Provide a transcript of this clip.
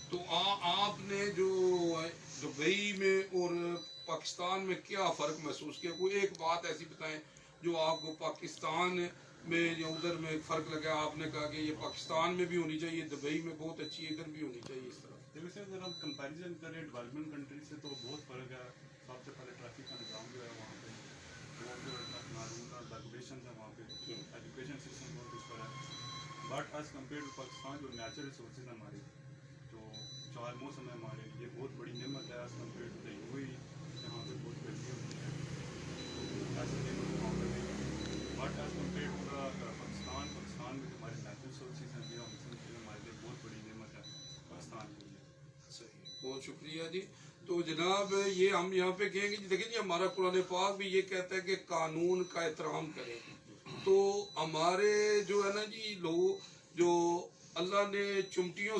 تو آپ نے جو دبئی میں اور پاکستان میں کیا فرق محسوس کیا؟ کوئی ایک بات ایسی بتائیں جو آپ کو پاکستان میں یا ادھر میں فرق لگا، آپ نے کہا کہ یہ پاکستان میں بھی ہونی چاہیے، دبئی میں بہت اچھی ہے، ادھر بھی ہونی چاہیے اس طرح؟ دیکھو سر، اگر ہم کمپیریزن کریں ڈیولپمنٹ کنٹری سے تو بہت فرق ہے. سب سے پہلے ٹریفک کا نظام جو ہے وہاں پہ بہت قانون اور ریگولیشنز ہیں وہاں پہ. ایجوکیشن سسٹم بہت ڈفر ہے. But as compare to Pakistan جو نیچرل ریسورسز ہیں ہماری، جو 4 موسم ہے ہمارے، یہ بہت بڑی نعمت ہے as compare to the U A E. یہاں پہ بہت گرمی ہوتی ہے تو ایسا نعمت وہاں پہ نہیں ہے. But as compare to the Pakistan میں جو ہمارے نیچرل ریسورسز ہیں یہ ہمارے لیے بہت بڑی نعمت ہے پاکستان کے لیے. صحیح، بہت شکریہ جی. تو جناب یہ ہم یہاں پہ کہیں گے جی، دیکھیں جی ہمارا قرآن پاک بھی یہ کہتا ہے کہ قانون کا احترام کریں. تو ہمارے جو ہے نا جی لوگ جو اللہ نے چمٹیوں